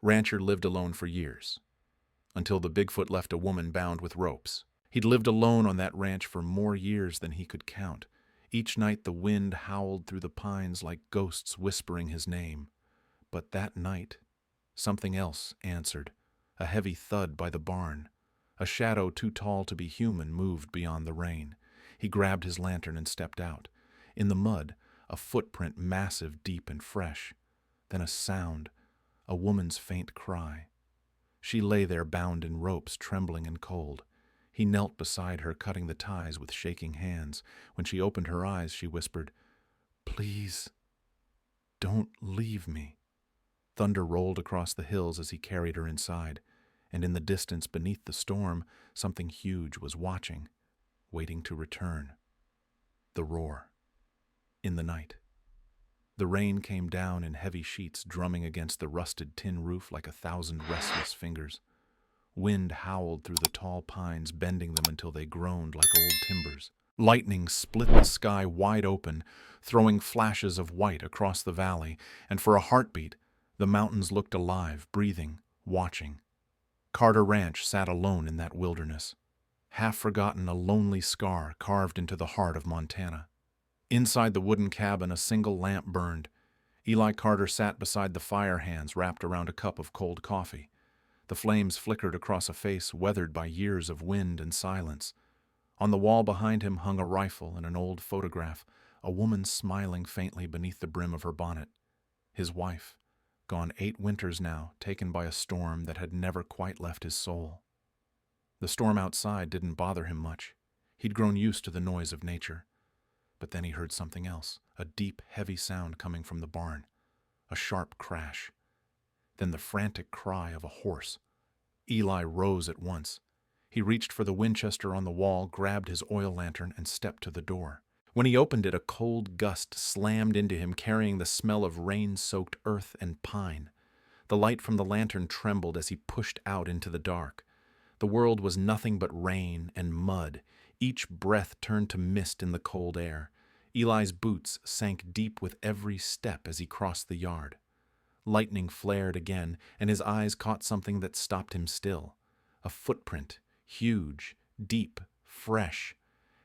Rancher lived alone for years, until the Bigfoot left a woman bound with ropes. He'd lived alone on that ranch for more years than he could count. Each night the wind howled through the pines like ghosts whispering his name. But that night, something else answered. A heavy thud by the barn. A shadow too tall to be human moved beyond the rain. He grabbed his lantern and stepped out. In the mud, a footprint massive, deep, and fresh. Then a sound, a woman's faint cry. She lay there bound in ropes, trembling and cold. He knelt beside her, cutting the ties with shaking hands. When she opened her eyes, she whispered, "Please, don't leave me." Thunder rolled across the hills as he carried her inside, and in the distance beneath the storm, something huge was watching, waiting to return. The roar. In the night. The rain came down in heavy sheets, drumming against the rusted tin roof like 1,000 restless fingers. Wind howled through the tall pines, bending them until they groaned like old timbers. Lightning split the sky wide open, throwing flashes of white across the valley, and for a heartbeat, the mountains looked alive, breathing, watching. Carter Ranch sat alone in that wilderness, half forgotten, a lonely scar carved into the heart of Montana. Inside the wooden cabin, a single lamp burned. Eli Carter sat beside the fire, hands wrapped around a cup of cold coffee. The flames flickered across a face weathered by years of wind and silence. On the wall behind him hung a rifle and an old photograph, a woman smiling faintly beneath the brim of her bonnet. His wife, gone 8 winters now, taken by a storm that had never quite left his soul. The storm outside didn't bother him much. He'd grown used to the noise of nature. But then he heard something else, a deep, heavy sound coming from the barn, a sharp crash. Then the frantic cry of a horse. Eli rose at once. He reached for the Winchester on the wall, grabbed his oil lantern, and stepped to the door. When he opened it, a cold gust slammed into him, carrying the smell of rain-soaked earth and pine. The light from the lantern trembled as he pushed out into the dark. The world was nothing but rain and mud. Each breath turned to mist in the cold air. Eli's boots sank deep with every step as he crossed the yard. Lightning flared again, and his eyes caught something that stopped him still. A footprint, huge, deep, fresh,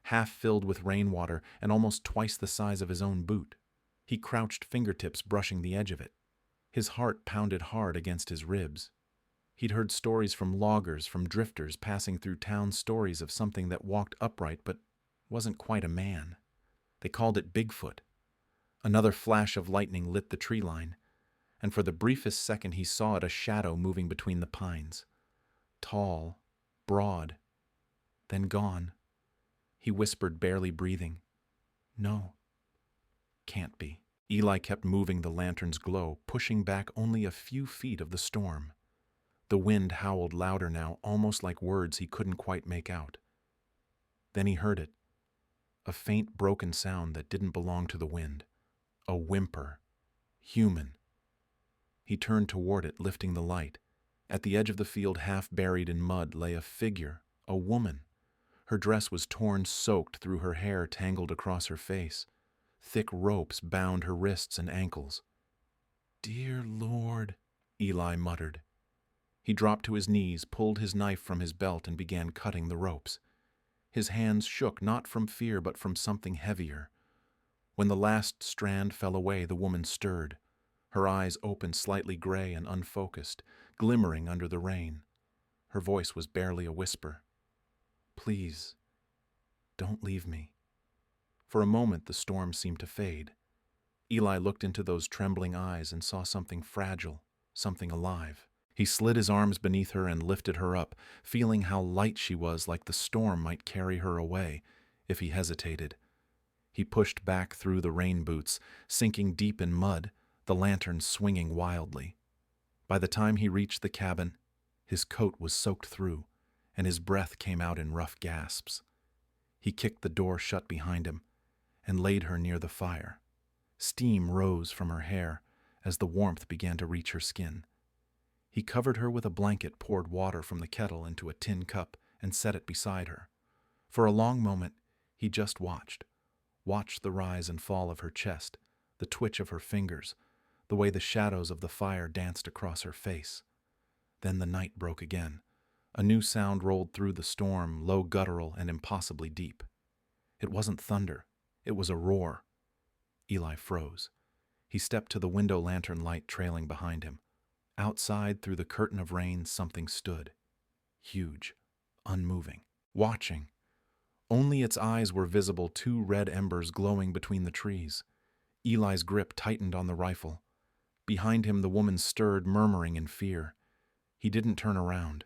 half filled with rainwater and almost twice the size of his own boot. He crouched, fingertips brushing the edge of it. His heart pounded hard against his ribs. He'd heard stories from loggers, from drifters passing through town, stories of something that walked upright but wasn't quite a man. They called it Bigfoot. Another flash of lightning lit the tree line, and for the briefest second he saw it, a shadow moving between the pines. Tall, broad, then gone. He whispered, barely breathing, "No, can't be." Eli kept moving the lantern's glow, pushing back only a few feet of the storm. The wind howled louder now, almost like words he couldn't quite make out. Then he heard it, a faint broken sound that didn't belong to the wind, a whimper, human. He turned toward it, lifting the light. At the edge of the field, half buried in mud, lay a figure, a woman. Her dress was torn, soaked through, her hair tangled across her face. Thick ropes bound her wrists and ankles. "Dear Lord," Eli muttered. He dropped to his knees, pulled his knife from his belt, and began cutting the ropes. His hands shook, not from fear but from something heavier. When the last strand fell away, the woman stirred. Her eyes opened, slightly gray and unfocused, glimmering under the rain. Her voice was barely a whisper. "Please, don't leave me." For a moment the storm seemed to fade. Eli looked into those trembling eyes and saw something fragile, something alive. He slid his arms beneath her and lifted her up, feeling how light she was, like the storm might carry her away if he hesitated. He pushed back through the rain boots, sinking deep in mud, the lantern swinging wildly. By the time he reached the cabin, his coat was soaked through, and his breath came out in rough gasps. He kicked the door shut behind him and laid her near the fire. Steam rose from her hair as the warmth began to reach her skin. He covered her with a blanket, poured water from the kettle into a tin cup, and set it beside her. For a long moment, he just watched the rise and fall of her chest, the twitch of her fingers, the way the shadows of the fire danced across her face. Then the night broke again. A new sound rolled through the storm, low, guttural, and impossibly deep. It wasn't thunder. It was a roar. Eli froze. He stepped to the window lantern light trailing behind him. Outside, through the curtain of rain, something stood. Huge, unmoving, watching. Only its eyes were visible, two red embers glowing between the trees. Eli's grip tightened on the rifle. Behind him, the woman stirred, murmuring in fear. He didn't turn around.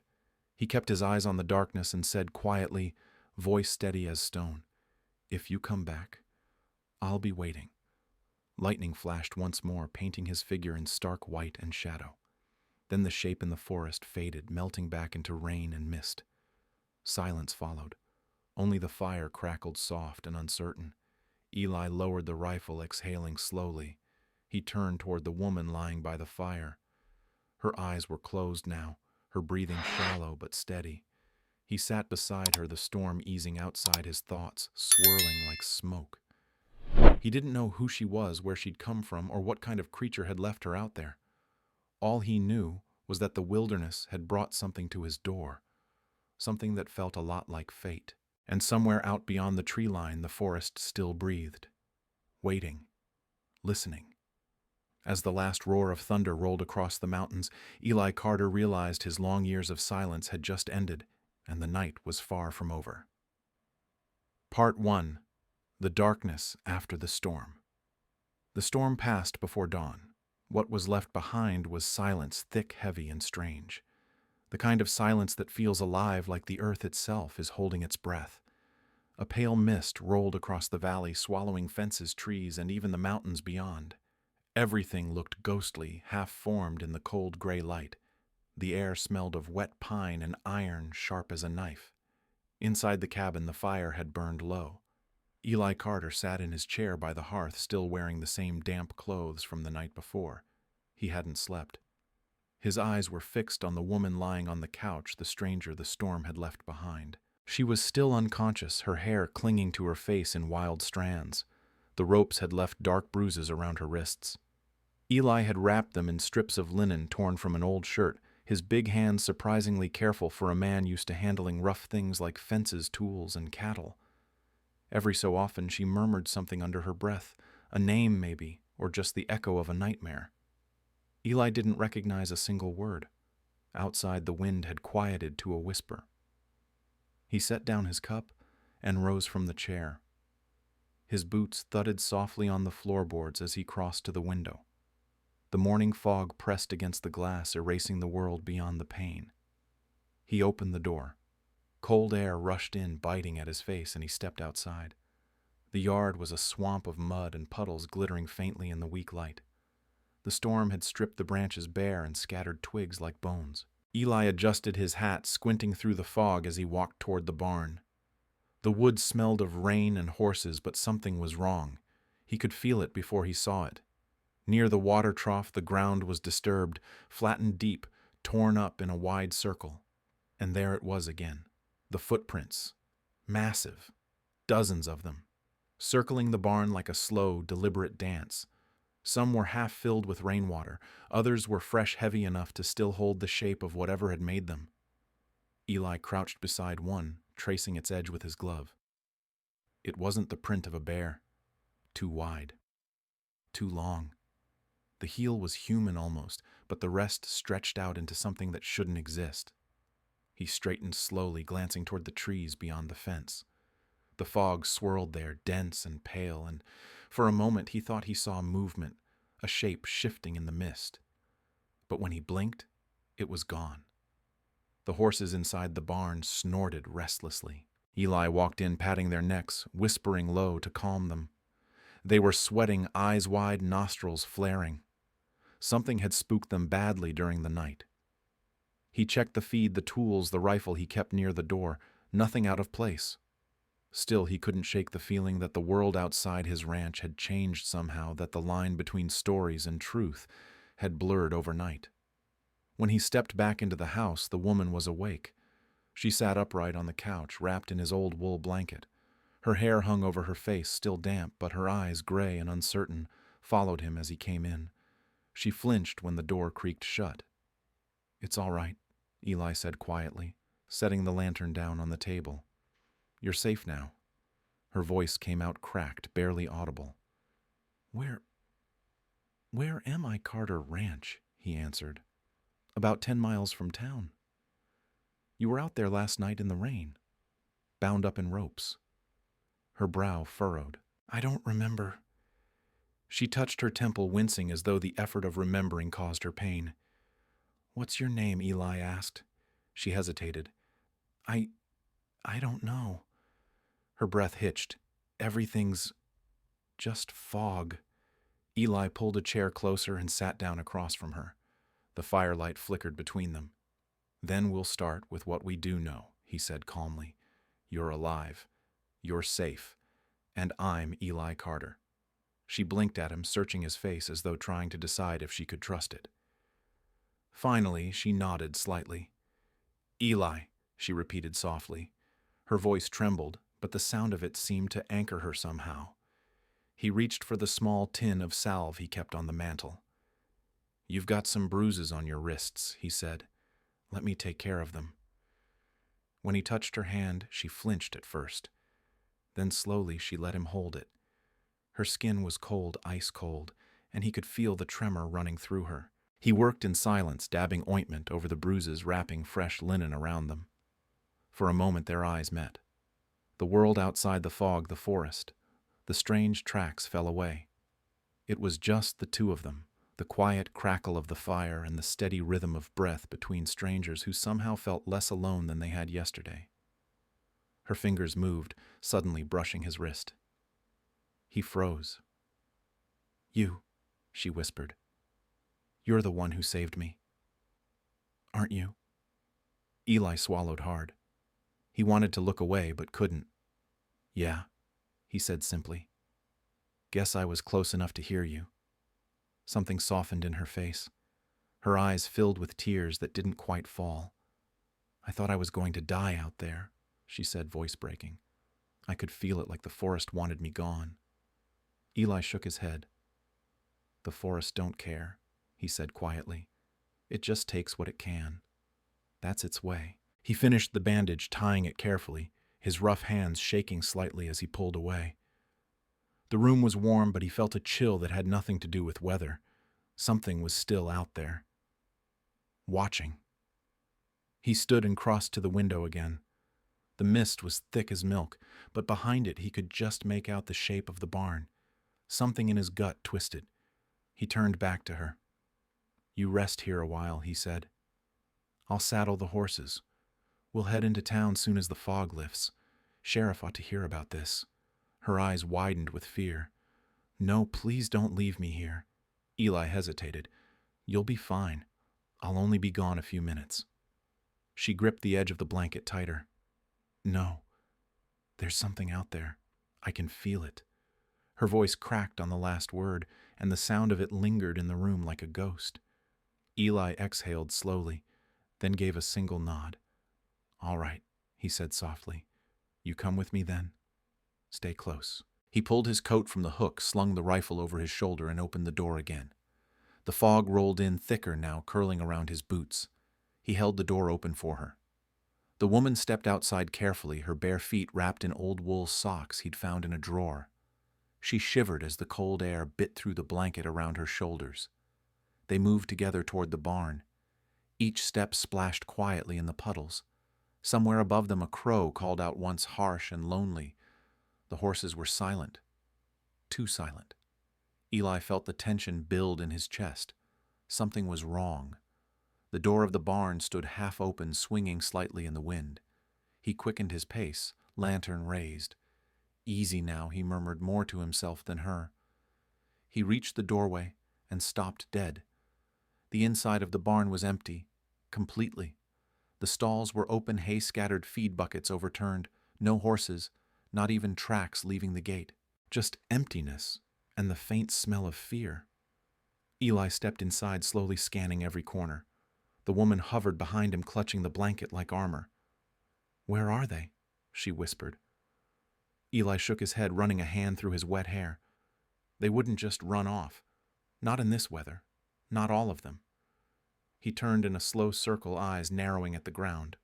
He kept his eyes on the darkness and said quietly, voice steady as stone, "If you come back, I'll be waiting." Lightning flashed once more, painting his figure in stark white and shadow. Then the shape in the forest faded, melting back into rain and mist. Silence followed. Only the fire crackled soft and uncertain. Eli lowered the rifle, exhaling slowly. He turned toward the woman lying by the fire. Her eyes were closed now, her breathing shallow but steady. He sat beside her, the storm easing outside his thoughts, swirling like smoke. He didn't know who she was, where she'd come from, or what kind of creature had left her out there. All he knew was that the wilderness had brought something to his door, something that felt a lot like fate. And somewhere out beyond the tree line, the forest still breathed, waiting, listening. As the last roar of thunder rolled across the mountains, Eli Carter realized his long years of silence had just ended, and the night was far from over. Part 1. The Darkness After the Storm. The storm passed before dawn. What was left behind was silence, thick, heavy, and strange. The kind of silence that feels alive, like the earth itself is holding its breath. A pale mist rolled across the valley, swallowing fences, trees, and even the mountains beyond. Everything looked ghostly, half-formed in the cold gray light. The air smelled of wet pine and iron sharp as a knife. Inside the cabin, the fire had burned low. Eli Carter sat in his chair by the hearth, still wearing the same damp clothes from the night before. He hadn't slept. His eyes were fixed on the woman lying on the couch, the stranger the storm had left behind. She was still unconscious, her hair clinging to her face in wild strands. The ropes had left dark bruises around her wrists. Eli had wrapped them in strips of linen torn from an old shirt, his big hands surprisingly careful for a man used to handling rough things like fences, tools, and cattle. Every so often she murmured something under her breath, a name maybe, or just the echo of a nightmare. Eli didn't recognize a single word. Outside, the wind had quieted to a whisper. He set down his cup and rose from the chair. His boots thudded softly on the floorboards as he crossed to the window. The morning fog pressed against the glass, erasing the world beyond the pane. He opened the door. Cold air rushed in, biting at his face, and he stepped outside. The yard was a swamp of mud and puddles glittering faintly in the weak light. The storm had stripped the branches bare and scattered twigs like bones. Eli adjusted his hat, squinting through the fog as he walked toward the barn. The woods smelled of rain and horses, but something was wrong. He could feel it before he saw it. Near the water trough, the ground was disturbed, flattened deep, torn up in a wide circle. And there it was again. The footprints. Massive. Dozens of them. Circling the barn like a slow, deliberate dance. Some were half filled with rainwater. Others were fresh, heavy enough to still hold the shape of whatever had made them. Eli crouched beside one, tracing its edge with his glove. It wasn't the print of a bear. Too wide. Too long. The heel was human almost, but the rest stretched out into something that shouldn't exist. He straightened slowly, glancing toward the trees beyond the fence. The fog swirled there, dense and pale, and for a moment he thought he saw movement, a shape shifting in the mist. But when he blinked, it was gone. The horses inside the barn snorted restlessly. Eli walked in, patting their necks, whispering low to calm them. They were sweating, eyes wide, nostrils flaring. Something had spooked them badly during the night. He checked the feed, the tools, the rifle he kept near the door. Nothing out of place. Still, he couldn't shake the feeling that the world outside his ranch had changed somehow, that the line between stories and truth had blurred overnight. When he stepped back into the house, the woman was awake. She sat upright on the couch, wrapped in his old wool blanket. Her hair hung over her face, still damp, but her eyes, gray and uncertain, followed him as he came in. She flinched when the door creaked shut. "It's all right," Eli said quietly, setting the lantern down on the table. "You're safe now." Her voice came out cracked, barely audible. Where am I, Carter Ranch?" he answered. "About 10 miles from town. You were out there last night in the rain, bound up in ropes." Her brow furrowed. "I don't remember." She touched her temple, wincing as though the effort of remembering caused her pain. "What's your name?" Eli asked. She hesitated. I don't know." Her breath hitched. "Everything's just fog." Eli pulled a chair closer and sat down across from her. The firelight flickered between them. "Then we'll start with what we do know," he said calmly. "You're alive. You're safe. And I'm Eli Carter." She blinked at him, searching his face as though trying to decide if she could trust it. Finally, she nodded slightly. "Eli," she repeated softly. Her voice trembled, but the sound of it seemed to anchor her somehow. He reached for the small tin of salve he kept on the mantel. "You've got some bruises on your wrists," he said. "Let me take care of them." When he touched her hand, she flinched at first. Then slowly she let him hold it. Her skin was cold, ice cold, and he could feel the tremor running through her. He worked in silence, dabbing ointment over the bruises, wrapping fresh linen around them. For a moment their eyes met. The world outside the fog, the forest. The strange tracks fell away. It was just the two of them, the quiet crackle of the fire and the steady rhythm of breath between strangers who somehow felt less alone than they had yesterday. Her fingers moved, suddenly brushing his wrist. He froze. "You," she whispered. "You're the one who saved me. Aren't you?" Eli swallowed hard. He wanted to look away, but couldn't. "Yeah," he said simply. "Guess I was close enough to hear you." Something softened in her face. Her eyes filled with tears that didn't quite fall. "I thought I was going to die out there," she said, voice breaking. "I could feel it like the forest wanted me gone." Eli shook his head. "The forest don't care," he said quietly. "It just takes what it can. That's its way." He finished the bandage, tying it carefully, his rough hands shaking slightly as he pulled away. The room was warm, but he felt a chill that had nothing to do with weather. Something was still out there. Watching. He stood and crossed to the window again. The mist was thick as milk, but behind it he could just make out the shape of the barn. Something in his gut twisted. He turned back to her. "You rest here a while," he said. "I'll saddle the horses. We'll head into town soon as the fog lifts. Sheriff ought to hear about this." Her eyes widened with fear. "No, please don't leave me here." Eli hesitated. "You'll be fine. I'll only be gone a few minutes." She gripped the edge of the blanket tighter. "No. There's something out there. I can feel it." Her voice cracked on the last word, and the sound of it lingered in the room like a ghost. Eli exhaled slowly, then gave a single nod. "All right," he said softly. "You come with me then? Stay close." He pulled his coat from the hook, slung the rifle over his shoulder, and opened the door again. The fog rolled in thicker now, curling around his boots. He held the door open for her. The woman stepped outside carefully, her bare feet wrapped in old wool socks he'd found in a drawer. She shivered as the cold air bit through the blanket around her shoulders. They moved together toward the barn. Each step splashed quietly in the puddles. Somewhere above them a crow called out once, harsh and lonely. The horses were silent. Too silent. Eli felt the tension build in his chest. Something was wrong. The door of the barn stood half open, swinging slightly in the wind. He quickened his pace, lantern raised. "Easy now," he murmured, more to himself than her. He reached the doorway and stopped dead. The inside of the barn was empty, completely. The stalls were open, hay-scattered feed buckets overturned, no horses, not even tracks leaving the gate. Just emptiness and the faint smell of fear. Eli stepped inside, slowly scanning every corner. The woman hovered behind him, clutching the blanket like armor. "Where are they?" she whispered. Eli shook his head, running a hand through his wet hair. "They wouldn't just run off. Not in this weather. not all of them. He turned in a slow circle, eyes narrowing at the ground.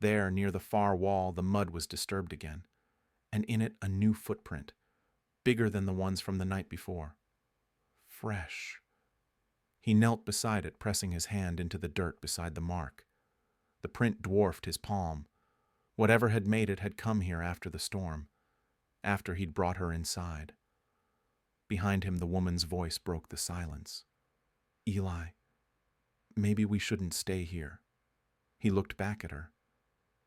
There, near the far wall, the mud was disturbed again, and in it a new footprint, bigger than the ones from the night before. Fresh. He knelt beside it, pressing his hand into the dirt beside the mark. The print dwarfed his palm. Whatever had made it had come here after the storm, after he'd brought her inside. Behind him, the woman's voice broke the silence. Eli, maybe we shouldn't stay here. He looked back at her.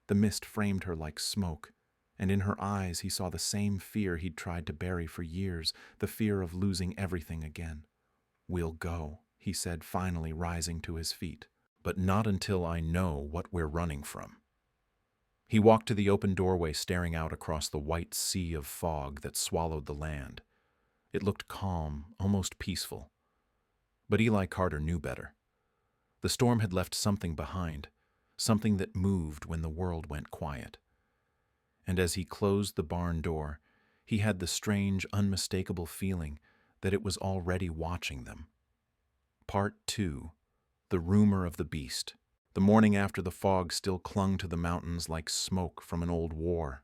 The mist framed her like smoke, and in her eyes he saw the same fear he'd tried to bury for years, the fear of losing everything again. We'll go, he said, finally rising to his feet, but not until I know what we're running from. He walked to the open doorway, staring out across the white sea of fog that swallowed the land. It looked calm, almost peaceful. But Eli Carter knew better. The storm had left something behind, something that moved when the world went quiet. And as he closed the barn door, he had the strange, unmistakable feeling that it was already watching them. Part 2. The Rumor of the Beast. The morning after, the fog still clung to the mountains like smoke from an old war.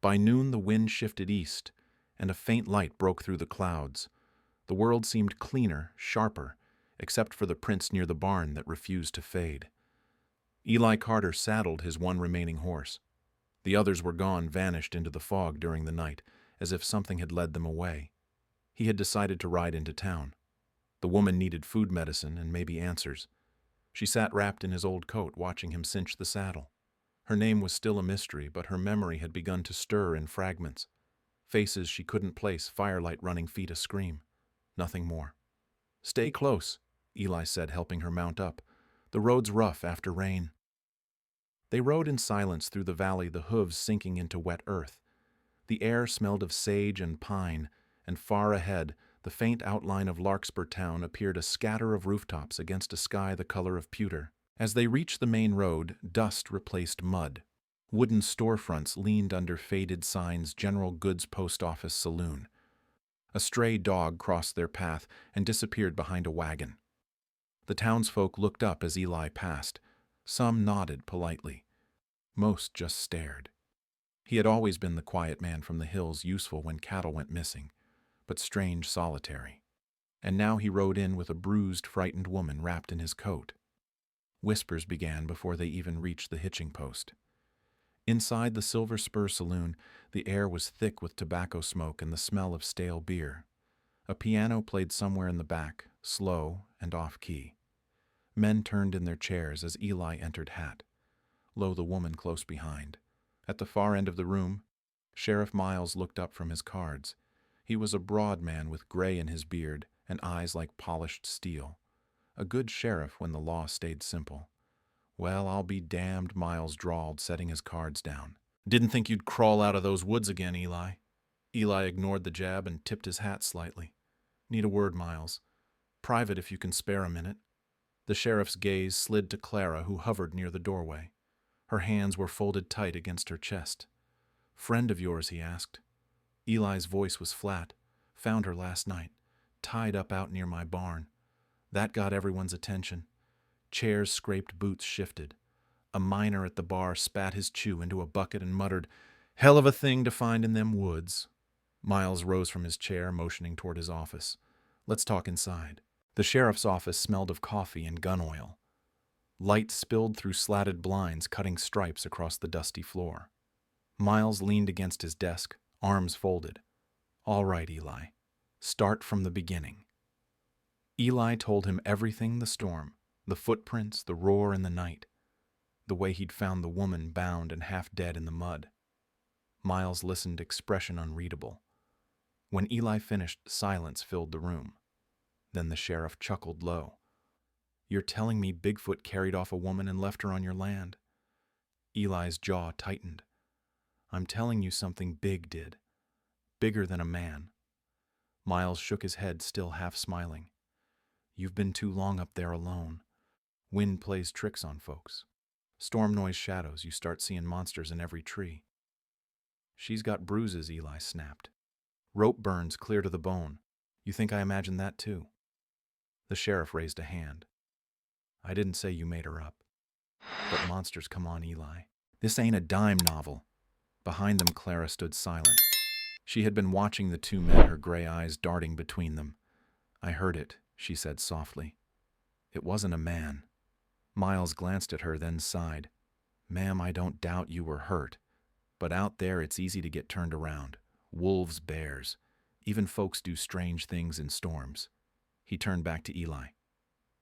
By noon, the wind shifted east, and a faint light broke through the clouds. The world seemed cleaner, sharper, except for the prints near the barn that refused to fade. Eli Carter saddled his one remaining horse. The others were gone, vanished into the fog during the night, as if something had led them away. He had decided to ride into town. The woman needed food medicine and maybe answers. She sat wrapped in his old coat, watching him cinch the saddle. Her name was still a mystery, but her memory had begun to stir in fragments. Faces she couldn't place, firelight running feet a-scream. Nothing more. Stay close, Eli said, helping her mount up. The road's rough after rain. They rode in silence through the valley, the hooves sinking into wet earth. The air smelled of sage and pine, and far ahead, the faint outline of Larkspur town appeared, a scatter of rooftops against a sky the color of pewter. As they reached the main road, dust replaced mud. Wooden storefronts leaned under faded signs, General Goods Post Office Saloon. A stray dog crossed their path and disappeared behind a wagon. The townsfolk looked up as Eli passed. Some nodded politely. Most just stared. He had always been the quiet man from the hills, useful when cattle went missing, but strange, solitary. And now he rode in with a bruised, frightened woman wrapped in his coat. Whispers began before they even reached the hitching post. Inside the Silver Spur Saloon, the air was thick with tobacco smoke and the smell of stale beer. A piano played somewhere in the back, slow and off-key. Men turned in their chairs as Eli entered, hat low, the woman close behind. At the far end of the room, Sheriff Miles looked up from his cards. He was a broad man with gray in his beard and eyes like polished steel. A good sheriff when the law stayed simple. Well, I'll be damned, Miles drawled, setting his cards down. Didn't think you'd crawl out of those woods again, Eli. Eli ignored the jab and tipped his hat slightly. Need a word, Miles. Private, if you can spare a minute. The sheriff's gaze slid to Clara, who hovered near the doorway. Her hands were folded tight against her chest. Friend of yours, he asked. Eli's voice was flat. Found her last night, tied up out near my barn. That got everyone's attention. Chairs scraped, boots shifted. A miner at the bar spat his chew into a bucket and muttered, "Hell of a thing to find in them woods." Miles rose from his chair, motioning toward his office. Let's talk inside. The sheriff's office smelled of coffee and gun oil. Light spilled through slatted blinds, cutting stripes across the dusty floor. Miles leaned against his desk, arms folded. All right, Eli. Start from the beginning. Eli told him everything: the storm, the footprints, the roar in the night, the way he'd found the woman bound and half dead in the mud. Miles listened, expression unreadable. When Eli finished, silence filled the room. Then the sheriff chuckled low. You're telling me Bigfoot carried off a woman and left her on your land? Eli's jaw tightened. I'm telling you something big did. Bigger than a man. Miles shook his head, still half smiling. You've been too long up there alone. Wind plays tricks on folks. Storm noise shadows, you start seeing monsters in every tree. She's got bruises, Eli snapped. Rope burns clear to the bone. You think I imagined that too? The sheriff raised a hand. I didn't say you made her up. But monsters, come on, Eli. This ain't a dime novel. Behind them, Clara stood silent. She had been watching the two men, her gray eyes darting between them. I heard it, she said softly. It wasn't a man. Miles glanced at her, then sighed. Ma'am, I don't doubt you were hurt. But out there, it's easy to get turned around. Wolves, bears. Even folks do strange things in storms. He turned back to Eli.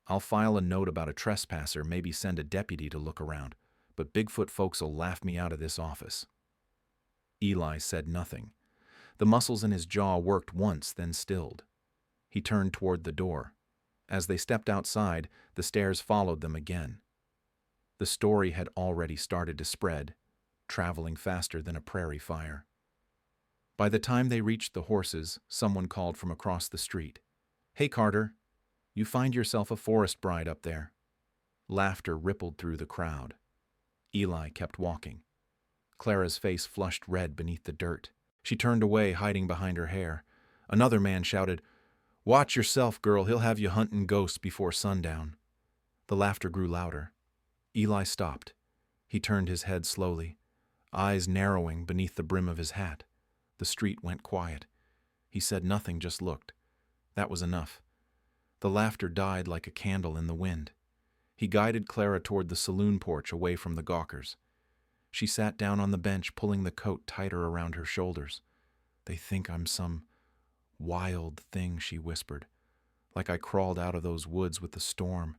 I'll file a note about a trespasser, maybe send a deputy to look around, but Bigfoot folks'll laugh me out of this office. Eli said nothing. The muscles in his jaw worked once, then stilled. He turned toward the door. As they stepped outside, the stares followed them again. The story had already started to spread, traveling faster than a prairie fire. By the time they reached the horses, someone called from across the street. Hey, Carter, you find yourself a forest bride up there. Laughter rippled through the crowd. Eli kept walking. Clara's face flushed red beneath the dirt. She turned away, hiding behind her hair. Another man shouted, Watch yourself, girl, he'll have you hunting ghosts before sundown. The laughter grew louder. Eli stopped. He turned his head slowly, eyes narrowing beneath the brim of his hat. The street went quiet. He said nothing, just looked. That was enough. The laughter died like a candle in the wind. He guided Clara toward the saloon porch, away from the gawkers. She sat down on the bench, pulling the coat tighter around her shoulders. They think I'm some wild thing, she whispered, like I crawled out of those woods with the storm.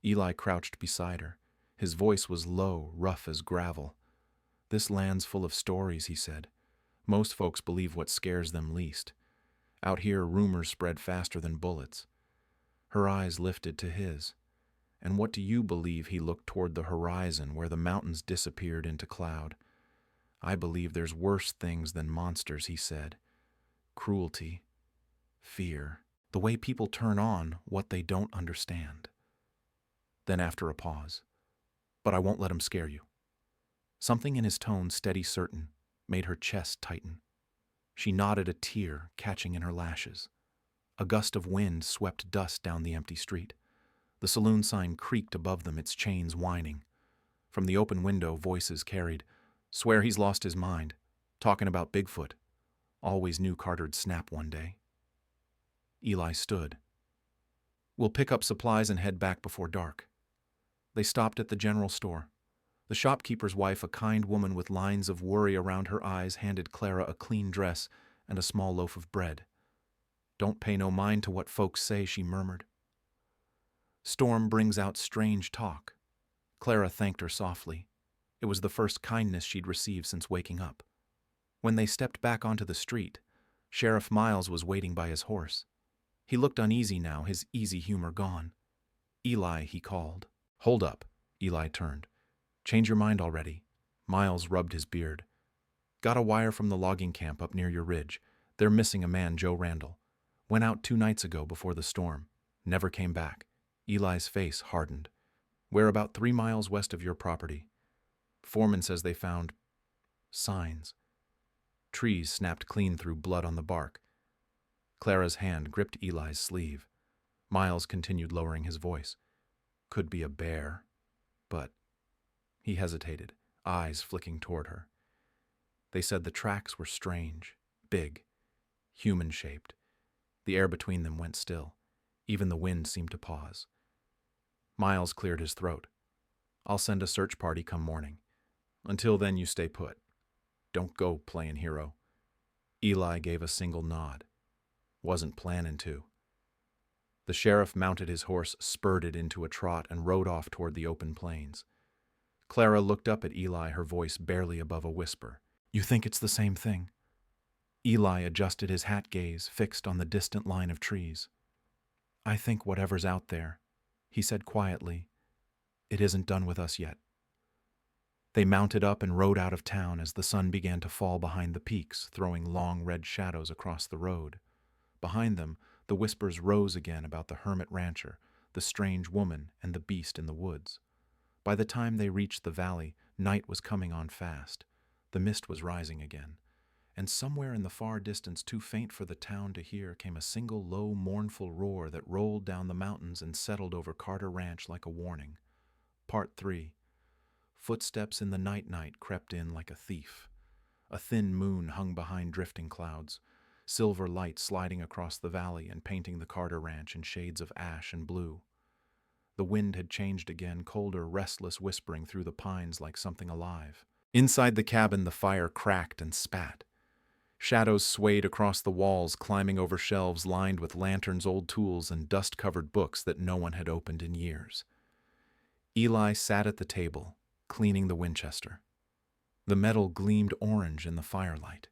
Eli crouched beside her. His voice was low, rough as gravel. This land's full of stories, he said. Most folks believe what scares them least. Out here, rumors spread faster than bullets. Her eyes lifted to his. And what do you believe? He looked toward the horizon, where the mountains disappeared into cloud. I believe there's worse things than monsters, he said. Cruelty, fear, the way people turn on what they don't understand. Then after a pause, but I won't let him scare you. Something in his tone, steady, certain, made her chest tighten. She nodded, a tear catching in her lashes. A gust of wind swept dust down the empty street. The saloon sign creaked above them, its chains whining. From the open window, voices carried, Swear he's lost his mind. Talking about Bigfoot. Always knew Carter'd snap one day. Eli stood. We'll pick up supplies and head back before dark. They stopped at the general store. The shopkeeper's wife, a kind woman with lines of worry around her eyes, handed Clara a clean dress and a small loaf of bread. Don't pay no mind to what folks say, she murmured. Storm brings out strange talk. Clara thanked her softly. It was the first kindness she'd received since waking up. When they stepped back onto the street, Sheriff Miles was waiting by his horse. He looked uneasy now, his easy humor gone. Eli, he called. Hold up, Eli turned. Change your mind already. Miles rubbed his beard. Got a wire from the logging camp up near your ridge. They're missing a man, Joe Randall. Went out 2 nights ago before the storm. Never came back. Eli's face hardened. We're about 3 miles west of your property. Foreman says they found signs. Trees snapped clean through, blood on the bark. Clara's hand gripped Eli's sleeve. Miles continued, lowering his voice. Could be a bear, but... He hesitated, eyes flicking toward her. They said the tracks were strange, big, human-shaped. The air between them went still. Even the wind seemed to pause. Miles cleared his throat. I'll send a search party come morning. Until then, you stay put. Don't go playing hero. Eli gave a single nod. Wasn't planning to. The sheriff mounted his horse, spurred it into a trot, and rode off toward the open plains. Clara looked up at Eli, her voice barely above a whisper. You think it's the same thing? Eli adjusted his hat gaze, fixed on the distant line of trees. I think whatever's out there, he said quietly, it isn't done with us yet. They mounted up and rode out of town as the sun began to fall behind the peaks, throwing long red shadows across the road. Behind them, the whispers rose again about the hermit rancher, the strange woman, and the beast in the woods. By the time they reached the valley, night was coming on fast. The mist was rising again. and somewhere in the far distance, too faint for the town to hear, came a single low, mournful roar that rolled down the mountains and settled over Carter Ranch like a warning. Part 3. Footsteps in the night crept in like a thief. A thin moon hung behind drifting clouds, silver light sliding across the valley and painting the Carter Ranch in shades of ash and blue. The wind had changed again, colder, restless, whispering through the pines like something alive. Inside the cabin, the fire cracked and spat. Shadows swayed across the walls, climbing over shelves lined with lanterns, old tools, and dust-covered books that no one had opened in years. Eli sat at the table, cleaning the Winchester. The metal gleamed orange in the firelight.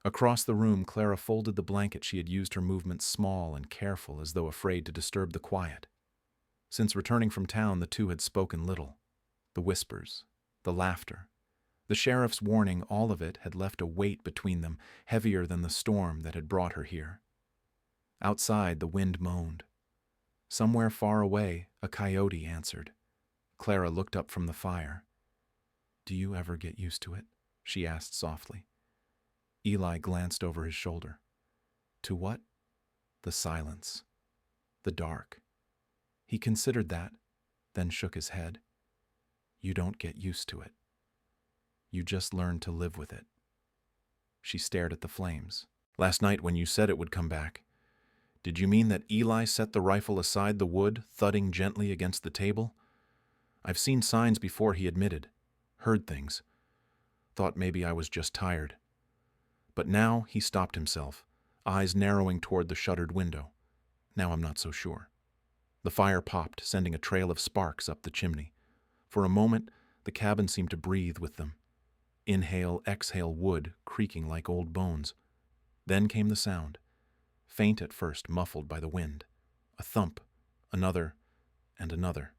Across the room, Clara folded the blanket. She had used her movements small and careful, as though afraid to disturb the quiet. Since returning from town, the two had spoken little. The whispers, the laughter, the sheriff's warning, all of it had left a weight between them, heavier than the storm that had brought her here. Outside, the wind moaned. Somewhere far away, a coyote answered. Clara looked up from the fire. "Do you ever get used to it?" she asked softly. Eli glanced over his shoulder. To what? The silence. The dark. He considered that, then shook his head. You don't get used to it. You just learn to live with it. She stared at the flames. Last night when you said it would come back, did you mean that Eli set the rifle aside, the wood thudding gently against the table? I've seen signs before, he admitted. Heard things. Thought maybe I was just tired. But now he stopped himself, eyes narrowing toward the shuttered window. Now I'm not so sure. The fire popped, sending a trail of sparks up the chimney. For a moment, the cabin seemed to breathe with them. Inhale, exhale, wood creaking like old bones. Then came the sound, faint at first, muffled by the wind. A thump, another, and another.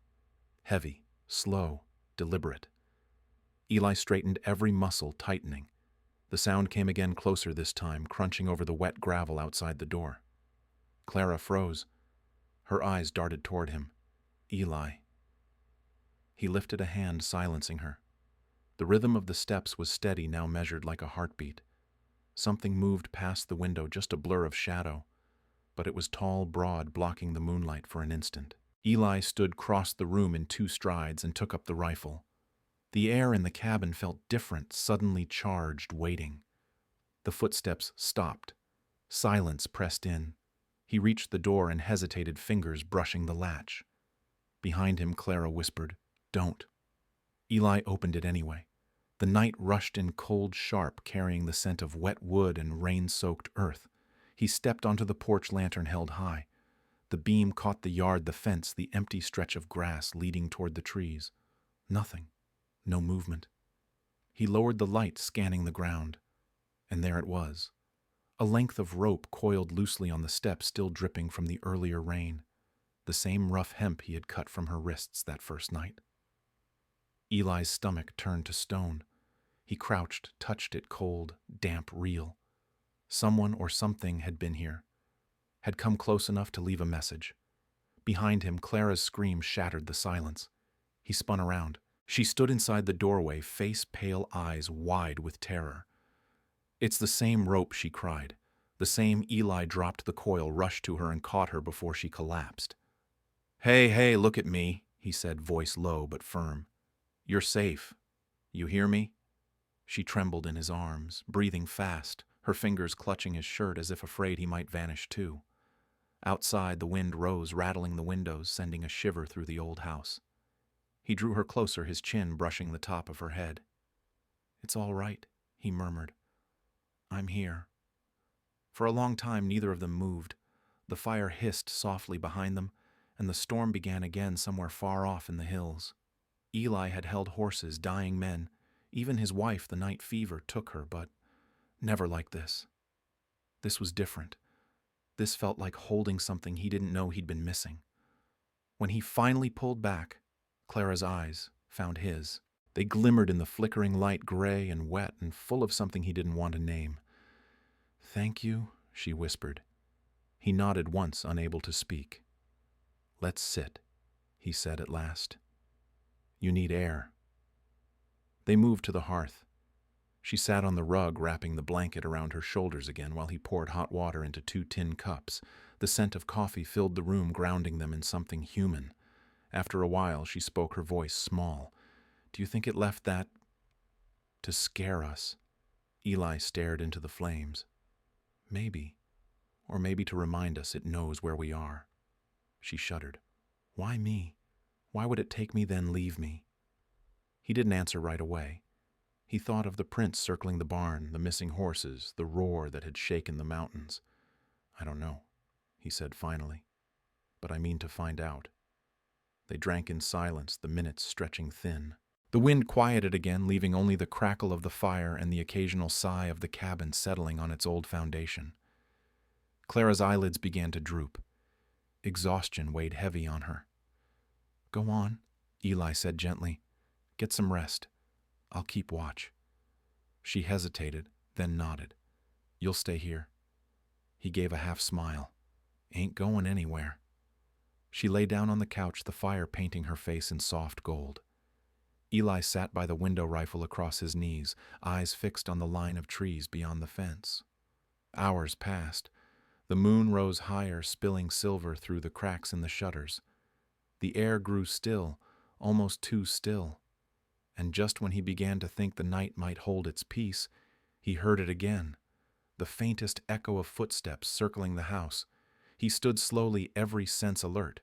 Heavy, slow, deliberate. Eli straightened, every muscle tightening. The sound came again, closer this time, crunching over the wet gravel outside the door. Clara froze. Her eyes darted toward him. Eli. He lifted a hand, silencing her. The rhythm of the steps was steady, now measured like a heartbeat. Something moved past the window, just a blur of shadow, but it was tall, broad, blocking the moonlight for an instant. Eli stood, crossed the room in 2 strides, and took up the rifle. The air in the cabin felt different, suddenly charged, waiting. The footsteps stopped. Silence pressed in. He reached the door and hesitated, fingers brushing the latch. Behind him, Clara whispered, "Don't." Eli opened it anyway. The night rushed in cold, sharp, carrying the scent of wet wood and rain-soaked earth. He stepped onto the porch, lantern held high. The beam caught the yard, the fence, the empty stretch of grass leading toward the trees. Nothing. No movement. He lowered the light, scanning the ground. And there it was. A length of rope coiled loosely on the step, still dripping from the earlier rain. The same rough hemp he had cut from her wrists that first night. Eli's stomach turned to stone. He crouched, touched it, cold, damp, real. Someone or something had been here, had come close enough to leave a message. Behind him, Clara's scream shattered the silence. He spun around. She stood inside the doorway, face pale, eyes wide with terror. "It's the same rope," she cried. The same. Eli dropped the coil, rushed to her, and caught her before she collapsed. Hey, look at me," he said, voice low but firm. "You're safe. You hear me?" She trembled in his arms, breathing fast, her fingers clutching his shirt as if afraid he might vanish too. Outside, the wind rose, rattling the windows, sending a shiver through the old house. He drew her closer, his chin brushing the top of her head. "It's all right," he murmured. "I'm here." For a long time, neither of them moved. The fire hissed softly behind them, and the storm began again somewhere far off in the hills. Eli had held horses, dying men. Even his wife, the night fever, took her, but never like this. This was different. This felt like holding something he didn't know he'd been missing. When he finally pulled back, Clara's eyes found his. They glimmered in the flickering light, gray and wet and full of something he didn't want to name. "Thank you," she whispered. He nodded once, unable to speak. "Let's sit," he said at last. "You need air." They moved to the hearth. She sat on the rug, wrapping the blanket around her shoulders again while he poured hot water into 2 tin cups. The scent of coffee filled the room, grounding them in something human. After a while, she spoke, her voice small. "Do you think it left that to scare us?" Eli stared into the flames. "Maybe. Or maybe to remind us it knows where we are." She shuddered. "Why me? Why would it take me then leave me?" He didn't answer right away. He thought of the prints circling the barn, the missing horses, the roar that had shaken the mountains. "I don't know," he said finally, "but I mean to find out." They drank in silence, the minutes stretching thin. The wind quieted again, leaving only the crackle of the fire and the occasional sigh of the cabin settling on its old foundation. Clara's eyelids began to droop. Exhaustion weighed heavy on her. "Go on," Eli said gently. "Get some rest. I'll keep watch." She hesitated, then nodded. "You'll stay here." He gave a half smile. "Ain't going anywhere." She lay down on the couch, the fire painting her face in soft gold. Eli sat by the window rifle across his knees, eyes fixed on the line of trees beyond the fence. Hours passed. The moon rose higher, spilling silver through the cracks in the shutters. The air grew still, almost too still. And just when he began to think the night might hold its peace, he heard it again, the faintest echo of footsteps circling the house. He stood slowly, every sense alert.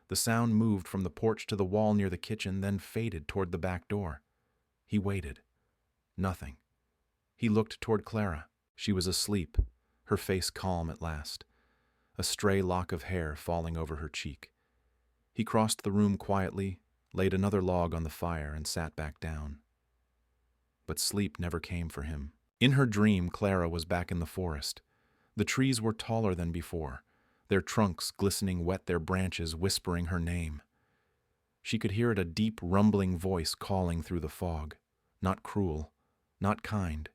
The sound moved from the porch to the wall near the kitchen, then faded toward the back door. He waited. Nothing. He looked toward Clara. She was asleep, her face calm at last, a stray lock of hair falling over her cheek. He crossed the room quietly, laid another log on the fire, and sat back down. But sleep never came for him. In her dream, Clara was back in the forest. The trees were taller than before, their trunks glistening wet, their branches whispering her name. She could hear it, a deep, rumbling voice calling through the fog. Not cruel, not kind,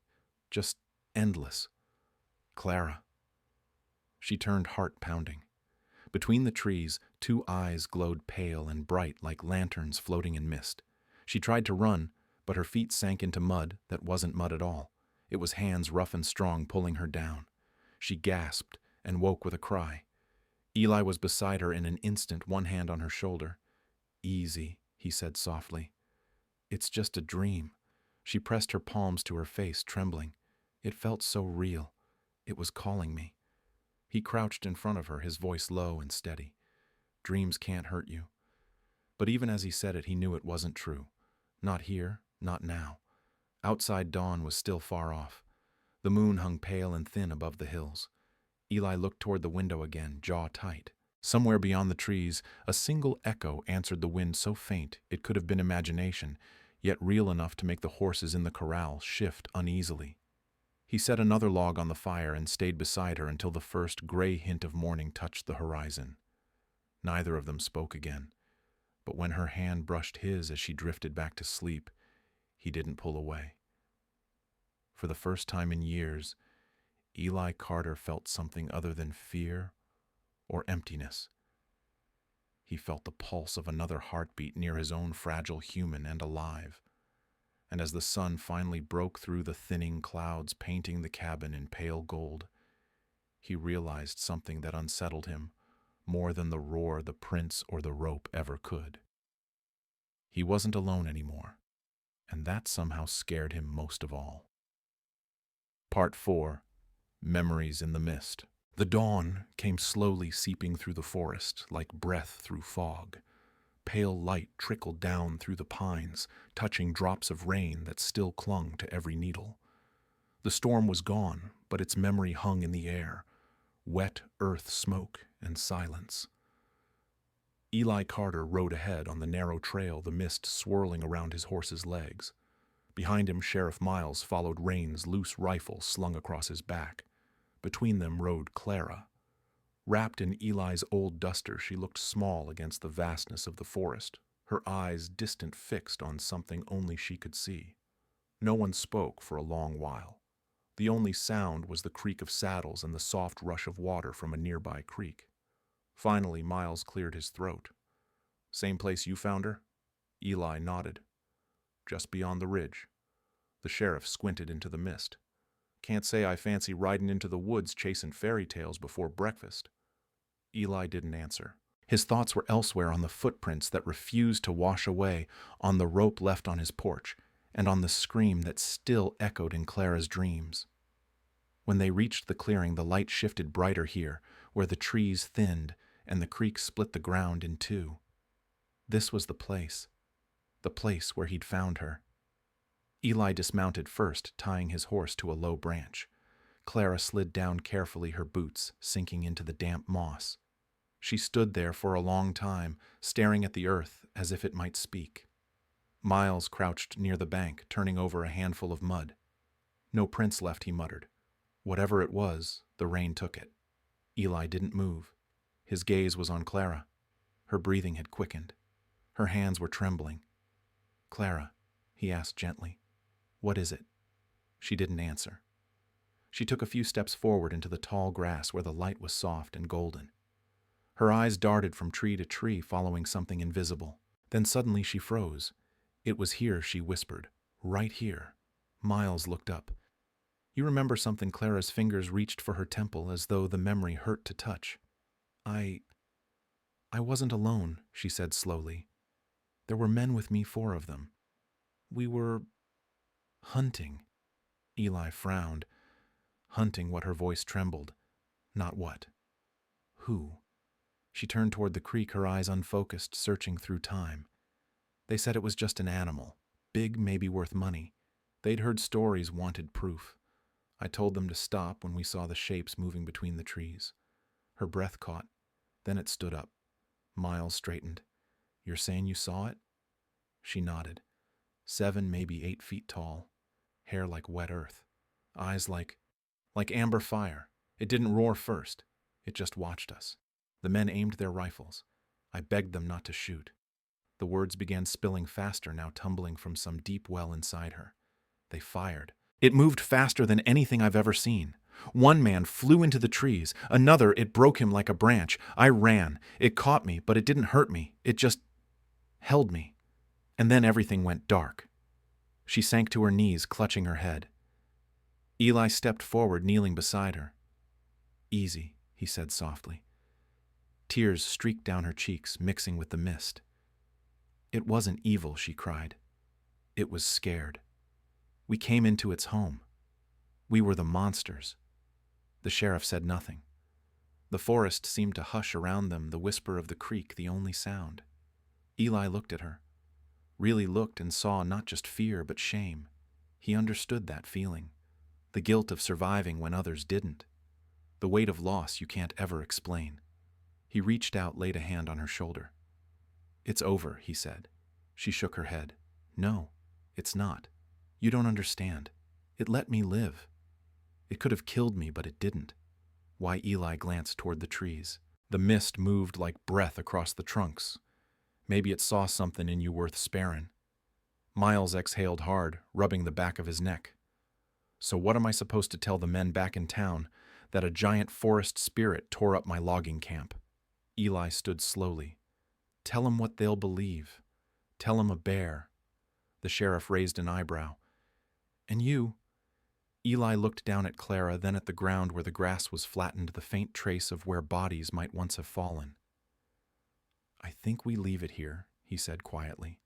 just endless. Clara. She turned, heart pounding. Between the trees, 2 eyes glowed pale and bright like lanterns floating in mist. She tried to run, but her feet sank into mud that wasn't mud at all. It was hands rough and strong pulling her down. She gasped and woke with a cry. Eli was beside her in an instant, one hand on her shoulder. "Easy," he said softly. "It's just a dream." She pressed her palms to her face, trembling. It felt so real. It was calling me. He crouched in front of her, his voice low and steady. "Dreams can't hurt you." But even as he said it, he knew it wasn't true. Not here, not now. Outside, dawn was still far off. The moon hung pale and thin above the hills. Eli looked toward the window again, jaw tight. Somewhere beyond the trees, a single echo answered the wind, so faint it could have been imagination, yet real enough to make the horses in the corral shift uneasily. He set another log on the fire and stayed beside her until the first gray hint of morning touched the horizon. Neither of them spoke again, but when her hand brushed his as she drifted back to sleep, he didn't pull away. For the first time in years, Eli Carter felt something other than fear or emptiness. He felt the pulse of another heartbeat near his own, fragile, human, and alive. And as the sun finally broke through the thinning clouds painting the cabin in pale gold, he realized something that unsettled him more than the roar, the prints, or the rope ever could. He wasn't alone anymore, and that somehow scared him most of all. Part 4. Memories in the Mist. The dawn came slowly seeping through the forest like breath through fog. Pale light trickled down through the pines, touching drops of rain that still clung to every needle. The storm was gone, but its memory hung in the air, wet earth smoke and silence. Eli Carter rode ahead on the narrow trail, the mist swirling around his horse's legs. Behind him, Sheriff Miles followed, Rain's loose rifle slung across his back. Between them rode Clara. Wrapped in Eli's old duster, she looked small against the vastness of the forest, her eyes distant, fixed on something only she could see. No one spoke for a long while. The only sound was the creak of saddles and the soft rush of water from a nearby creek. Finally, Miles cleared his throat. "Same place you found her?" Eli nodded. "Just beyond the ridge." The sheriff squinted into the mist. "Can't say I fancy riding into the woods chasing fairy tales before breakfast." Eli didn't answer. His thoughts were elsewhere, on the footprints that refused to wash away, on the rope left on his porch, and on the scream that still echoed in Clara's dreams. When they reached the clearing, the light shifted brighter here, where the trees thinned and the creek split the ground in two. This was the place where he'd found her. Eli dismounted first, tying his horse to a low branch. Clara slid down carefully, her boots sinking into the damp moss. She stood there for a long time, staring at the earth as if it might speak. Miles crouched near the bank, turning over a handful of mud. "No prints left," he muttered. Whatever it was, the rain took it. Eli didn't move. His gaze was on Clara. Her breathing had quickened. Her hands were trembling. "Clara," he asked gently, "what is it?" She didn't answer. She took a few steps forward into the tall grass where the light was soft and golden. Her eyes darted from tree to tree, following something invisible. Then suddenly she froze. "It was here," she whispered. "Right here." Miles looked up. "You remember something?" Clara's fingers reached for her temple as though the memory hurt to touch. I wasn't alone," she said slowly. "There were men with me, 4 of them. We were hunting." Eli frowned. Hunting what? Her voice trembled. Not what? Who? She turned toward the creek, her eyes unfocused, searching through time. "They said it was just an animal. Big, maybe worth money. They'd heard stories, wanted proof. I told them to stop when we saw the shapes moving between the trees." Her breath caught. Then it stood up. Miles straightened. "You're saying you saw it?" She nodded. 7, maybe 8 feet tall. Hair like wet earth. Eyes like amber fire. It didn't roar first. It just watched us. The men aimed their rifles. I begged them not to shoot. The words began spilling faster, now tumbling from some deep well inside her. They fired. It moved faster than anything I've ever seen. One man flew into the trees. Another, it broke him like a branch. I ran. It caught me, but it didn't hurt me. It just held me. And then everything went dark. She sank to her knees, clutching her head. Eli stepped forward, kneeling beside her. "Easy," he said softly. Tears streaked down her cheeks, mixing with the mist. "It wasn't evil," she cried. "It was scared. We came into its home. We were the monsters." The sheriff said nothing. The forest seemed to hush around them, the whisper of the creek the only sound. Eli looked at her. Really looked and saw not just fear but shame. He understood that feeling. The guilt of surviving when others didn't. The weight of loss you can't ever explain. He reached out, laid a hand on her shoulder. "It's over," he said. She shook her head. "No, it's not. You don't understand. It let me live. It could have killed me, but it didn't." Why? Eli glanced toward the trees. The mist moved like breath across the trunks. "Maybe it saw something in you worth sparing." Miles exhaled hard, rubbing the back of his neck. "So what am I supposed to tell the men back in town? That a giant forest spirit tore up my logging camp?" Eli stood slowly. "Tell 'em what they'll believe. Tell 'em a bear." The sheriff raised an eyebrow. "And you?" Eli looked down at Clara, then at the ground where the grass was flattened, the faint trace of where bodies might once have fallen. "I think we leave it here," he said quietly.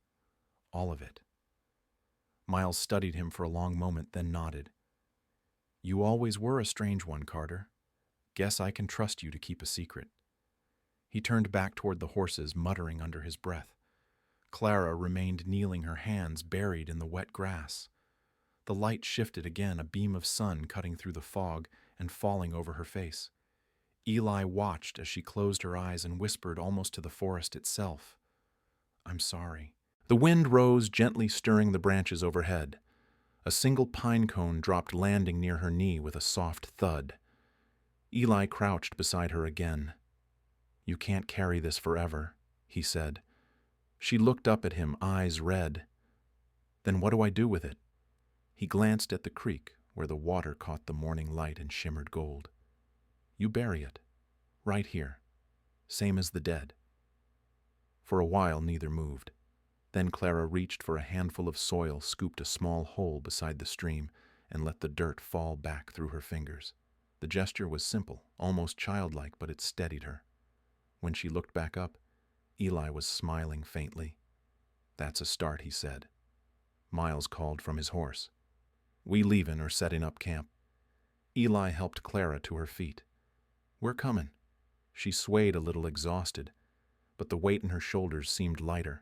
"All of it." Miles studied him for a long moment, then nodded. "You always were a strange one, Carter. Guess I can trust you to keep a secret." He turned back toward the horses, muttering under his breath. Clara remained kneeling, her hands buried in the wet grass. The light shifted again, a beam of sun cutting through the fog and falling over her face. Eli watched as she closed her eyes and whispered almost to the forest itself, "I'm sorry." The wind rose, gently stirring the branches overhead. A single pine cone dropped, landing near her knee with a soft thud. Eli crouched beside her again. "You can't carry this forever," he said. She looked up at him, eyes red. "Then what do I do with it?" He glanced at the creek, where the water caught the morning light and shimmered gold. "You bury it. Right here. Same as the dead." For a while neither moved. Then Clara reached for a handful of soil, scooped a small hole beside the stream, and let the dirt fall back through her fingers. The gesture was simple, almost childlike, but it steadied her. When she looked back up, Eli was smiling faintly. "That's a start," he said. Miles called from his horse. "We leavin' or setting up camp?" Eli helped Clara to her feet. "We're comin'." She swayed a little, exhausted, but the weight in her shoulders seemed lighter.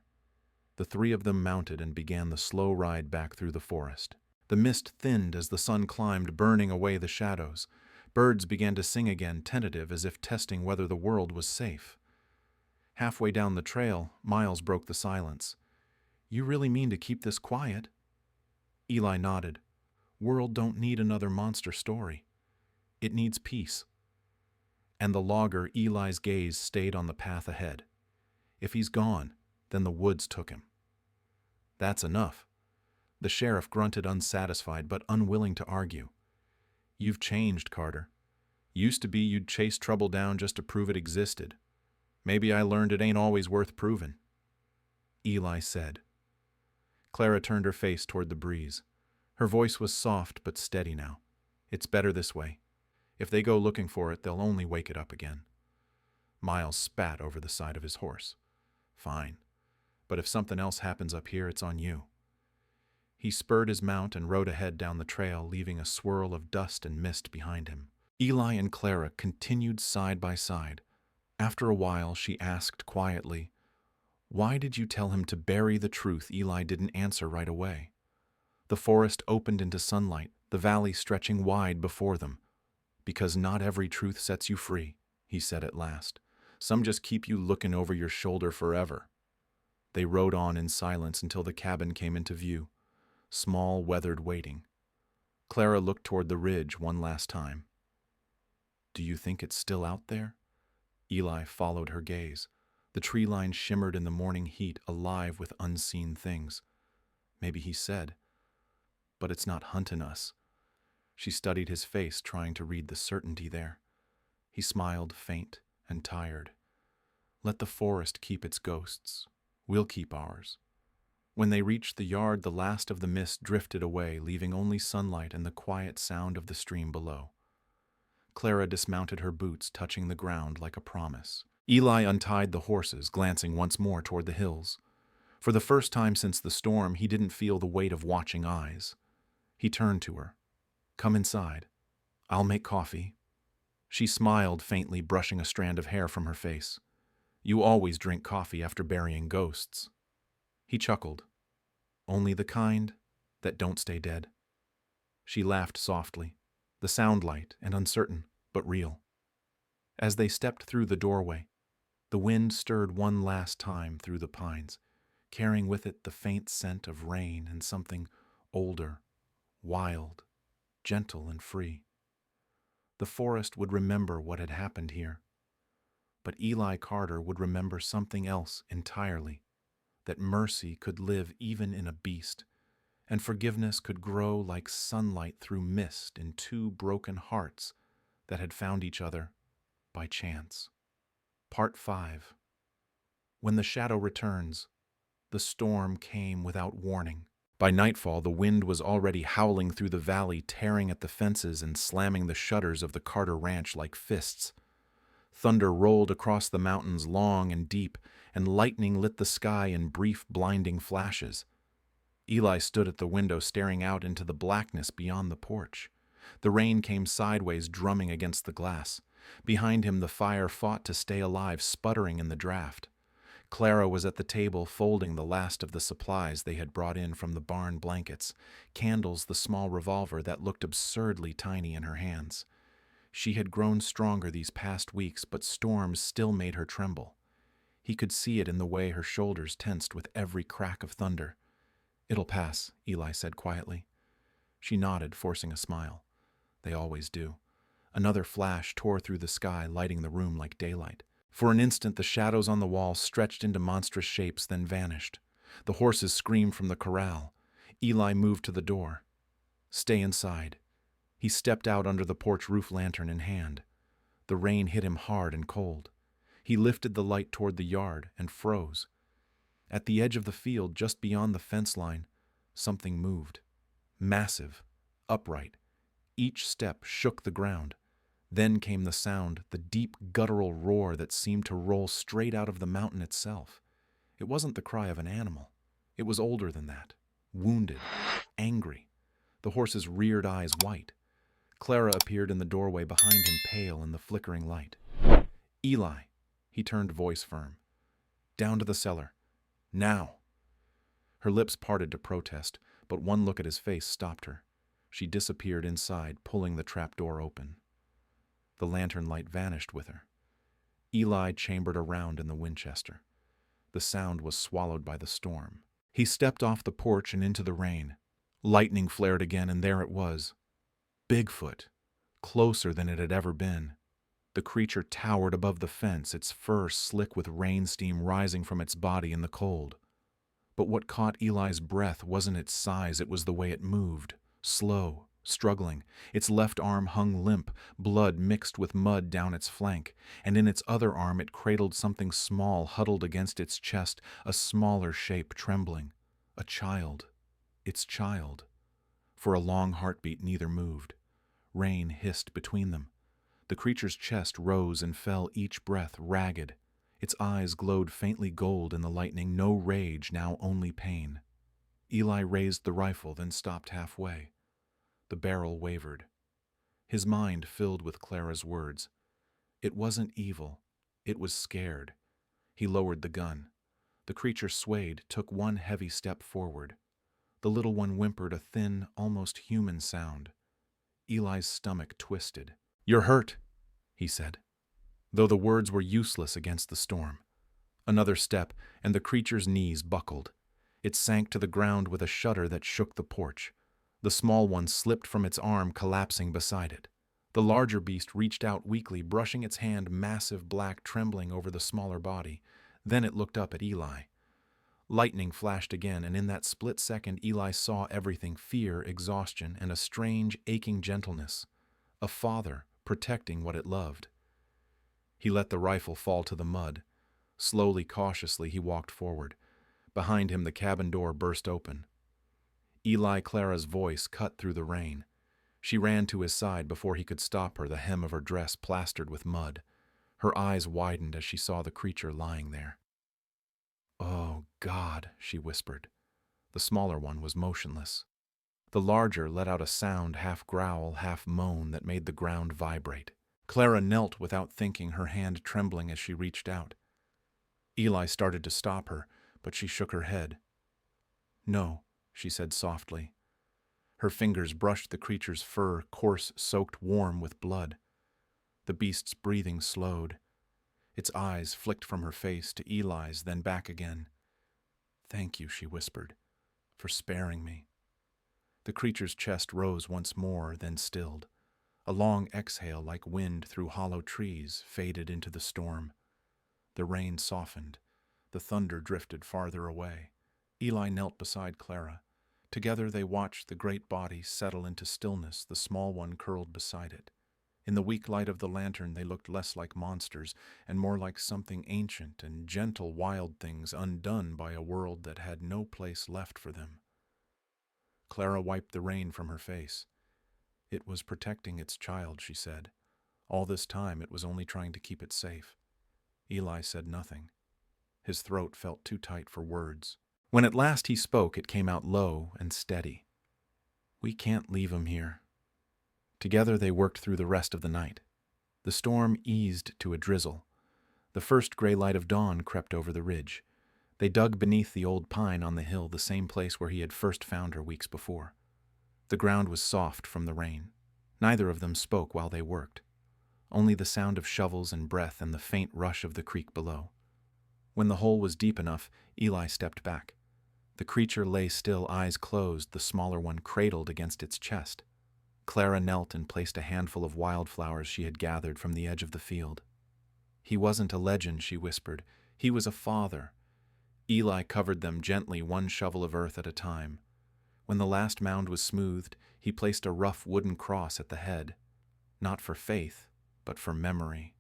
The three of them mounted and began the slow ride back through the forest. The mist thinned as the sun climbed, burning away the shadows. Birds began to sing again, tentative, as if testing whether the world was safe. Halfway down the trail, Miles broke the silence. "You really mean to keep this quiet?" Eli nodded. "World don't need another monster story. It needs peace." And the logger, Eli's gaze stayed on the path ahead. "If he's gone, then the woods took him." "That's enough." The sheriff grunted, unsatisfied but unwilling to argue. "You've changed, Carter. Used to be you'd chase trouble down just to prove it existed. Maybe I learned it ain't always worth proving." Eli said. Clara turned her face toward the breeze. Her voice was soft but steady now. "It's better this way. If they go looking for it, they'll only wake it up again." Miles spat over the side of his horse. "Fine. But if something else happens up here, it's on you." He spurred his mount and rode ahead down the trail, leaving a swirl of dust and mist behind him. Eli and Clara continued side by side. After a while, she asked quietly, "Why did you tell him to bury the truth?" Eli didn't answer right away. The forest opened into sunlight, the valley stretching wide before them. "Because not every truth sets you free," he said at last. "Some just keep you looking over your shoulder forever." They rode on in silence until the cabin came into view, small, weathered, waiting. Clara looked toward the ridge one last time. "Do you think it's still out there?" Eli followed her gaze. The tree line shimmered in the morning heat, alive with unseen things. "Maybe," he said, "but it's not hunting us." She studied his face, trying to read the certainty there. He smiled, faint and tired. "Let the forest keep its ghosts. We'll keep ours." When they reached the yard, the last of the mist drifted away, leaving only sunlight and the quiet sound of the stream below. Clara dismounted her boots, touching the ground like a promise. Eli untied the horses, glancing once more toward the hills. For the first time since the storm, he didn't feel the weight of watching eyes. He turned to her. "Come inside. I'll make coffee." She smiled faintly, brushing a strand of hair from her face. "You always drink coffee after burying ghosts." He chuckled. "Only the kind that don't stay dead." She laughed softly, the sound light and uncertain, but real. As they stepped through the doorway, the wind stirred one last time through the pines, carrying with it the faint scent of rain and something older, wild, gentle and free. The forest would remember what had happened here, but Eli Carter would remember something else entirely, that mercy could live even in a beast, and forgiveness could grow like sunlight through mist in two broken hearts that had found each other by chance. Part 5. When the shadow returns, the storm came without warning. By nightfall, the wind was already howling through the valley, tearing at the fences and slamming the shutters of the Carter ranch like fists. Thunder rolled across the mountains long and deep, and lightning lit the sky in brief, blinding flashes. Eli stood at the window, staring out into the blackness beyond the porch. The rain came sideways, drumming against the glass. Behind him, the fire fought to stay alive, sputtering in the draft. Clara was at the table, folding the last of the supplies they had brought in from the barn: blankets, candles, the small revolver that looked absurdly tiny in her hands. She had grown stronger these past weeks, but storms still made her tremble. He could see it in the way her shoulders tensed with every crack of thunder. "It'll pass," Eli said quietly. She nodded, forcing a smile. They always do. Another flash tore through the sky, lighting the room like daylight. For an instant, the shadows on the wall stretched into monstrous shapes, then vanished. The horses screamed from the corral. Eli moved to the door. "Stay inside." He stepped out under the porch roof, lantern in hand. The rain hit him hard and cold. He lifted the light toward the yard and froze. At the edge of the field, just beyond the fence line, something moved. Massive, upright. Each step shook the ground. Then came the sound, the deep guttural roar that seemed to roll straight out of the mountain itself. It wasn't the cry of an animal. It was older than that. Wounded, angry. The horse's reared eyes white. Clara appeared in the doorway behind him, pale in the flickering light. "Eli," he turned, voice firm. "Down to the cellar. Now." Her lips parted to protest, but one look at his face stopped her. She disappeared inside, pulling the trap door open. The lantern light vanished with her. Eli chambered around in the Winchester. The sound was swallowed by the storm. He stepped off the porch and into the rain. Lightning flared again, and there it was. Bigfoot, closer than it had ever been. The creature towered above the fence, its fur slick with rain steam rising from its body in the cold. But what caught Eli's breath wasn't its size, it was the way it moved, slow, struggling. Its left arm hung limp, blood mixed with mud down its flank, and in its other arm it cradled something small huddled against its chest, a smaller shape trembling. A child. Its child. For a long heartbeat neither moved. Rain hissed between them. The creature's chest rose and fell each breath, ragged. Its eyes glowed faintly gold in the lightning, no rage, now only pain. Eli raised the rifle, then stopped halfway. The barrel wavered. His mind filled with Clara's words. It wasn't evil. It was scared. He lowered the gun. The creature swayed, took one heavy step forward. The little one whimpered a thin, almost human sound. Eli's stomach twisted. "You're hurt," he said, though the words were useless against the storm. Another step, and the creature's knees buckled. It sank to the ground with a shudder that shook the porch. The small one slipped from its arm, collapsing beside it. The larger beast reached out weakly, brushing its hand, massive black, trembling over the smaller body. Then it looked up at Eli. Lightning flashed again, and in that split second Eli saw everything: fear, exhaustion, and a strange, aching gentleness. A father protecting what it loved. He let the rifle fall to the mud. Slowly, cautiously, he walked forward. Behind him, the cabin door burst open. Clara's voice cut through the rain. She ran to his side before he could stop her, the hem of her dress plastered with mud. Her eyes widened as she saw the creature lying there. "Oh, God," she whispered. The smaller one was motionless. The larger let out a sound, half growl, half moan, that made the ground vibrate. Clara knelt without thinking, her hand trembling as she reached out. Eli started to stop her, but she shook her head. "No," she said softly. Her fingers brushed the creature's fur, coarse, soaked warm with blood. The beast's breathing slowed. Its eyes flicked from her face to Eli's, then back again. "Thank you," she whispered, "for sparing me." The creature's chest rose once more, then stilled. A long exhale, like wind through hollow trees, faded into the storm. The rain softened. The thunder drifted farther away. Eli knelt beside Clara. Together they watched the great body settle into stillness, the small one curled beside it. In the weak light of the lantern they looked less like monsters and more like something ancient and gentle, wild things undone by a world that had no place left for them. Clara wiped the rain from her face. "It was protecting its child," she said. "All this time it was only trying to keep it safe." Eli said nothing. His throat felt too tight for words. When at last he spoke, it came out low and steady. "We can't leave him here." Together they worked through the rest of the night. The storm eased to a drizzle. The first gray light of dawn crept over the ridge. They dug beneath the old pine on the hill, the same place where he had first found her weeks before. The ground was soft from the rain. Neither of them spoke while they worked. Only the sound of shovels and breath and the faint rush of the creek below. When the hole was deep enough, Eli stepped back. The creature lay still, eyes closed, the smaller one cradled against its chest. Clara knelt and placed a handful of wildflowers she had gathered from the edge of the field. "He wasn't a legend," she whispered. "He was a father." Eli covered them gently, one shovel of earth at a time. When the last mound was smoothed, he placed a rough wooden cross at the head. Not for faith, but for memory.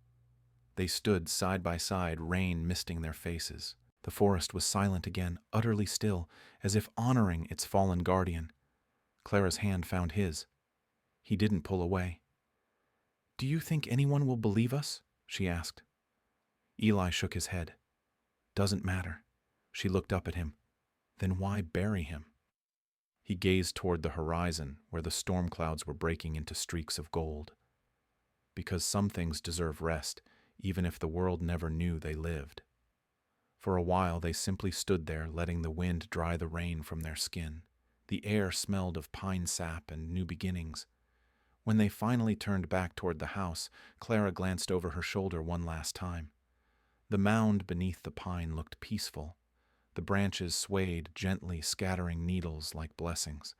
They stood side by side, rain misting their faces. The forest was silent again, utterly still, as if honoring its fallen guardian. Clara's hand found his. He didn't pull away. "Do you think anyone will believe us?" she asked. Eli shook his head. "Doesn't matter." She looked up at him. "Then why bury him?" He gazed toward the horizon, where the storm clouds were breaking into streaks of gold. "Because some things deserve rest, even if the world never knew they lived." For a while they simply stood there, letting the wind dry the rain from their skin. The air smelled of pine sap and new beginnings. When they finally turned back toward the house, Clara glanced over her shoulder one last time. The mound beneath the pine looked peaceful. The branches swayed gently, scattering needles like blessings.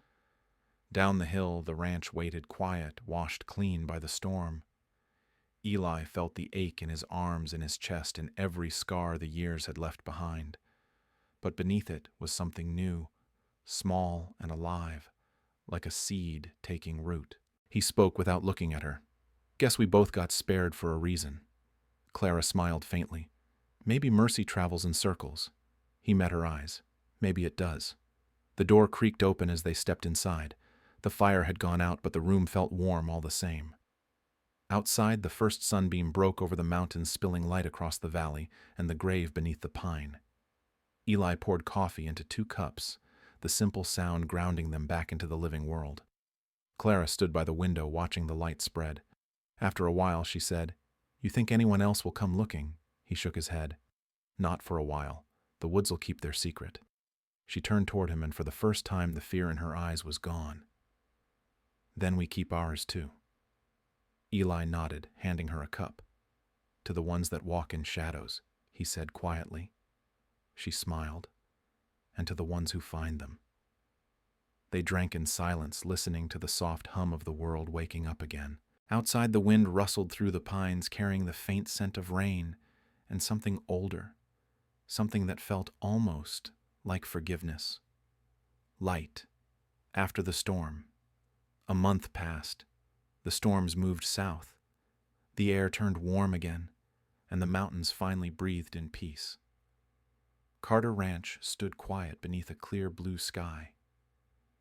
Down the hill, the ranch waited quiet, washed clean by the storm. Eli felt the ache in his arms and his chest and every scar the years had left behind. But beneath it was something new, small and alive, like a seed taking root. He spoke without looking at her. "Guess we both got spared for a reason." Clara smiled faintly. "Maybe mercy travels in circles." He met her eyes. "Maybe it does." The door creaked open as they stepped inside. The fire had gone out, but the room felt warm all the same. Outside, the first sunbeam broke over the mountains, spilling light across the valley and the grave beneath the pine. Eli poured coffee into 2 cups, the simple sound grounding them back into the living world. Clara stood by the window watching the light spread. After a while, she said, "You think anyone else will come looking?" He shook his head. "Not for a while. The woods will keep their secret." She turned toward him, and for the first time the fear in her eyes was gone. "Then we keep ours too." Eli nodded, handing her a cup. "To the ones that walk in shadows," he said quietly. She smiled. "And to the ones who find them." They drank in silence, listening to the soft hum of the world waking up again. Outside, the wind rustled through the pines, carrying the faint scent of rain and something older, something that felt almost like forgiveness. Light. After the storm. A month passed. The storms moved south. The air turned warm again, and the mountains finally breathed in peace. Carter Ranch stood quiet beneath a clear blue sky.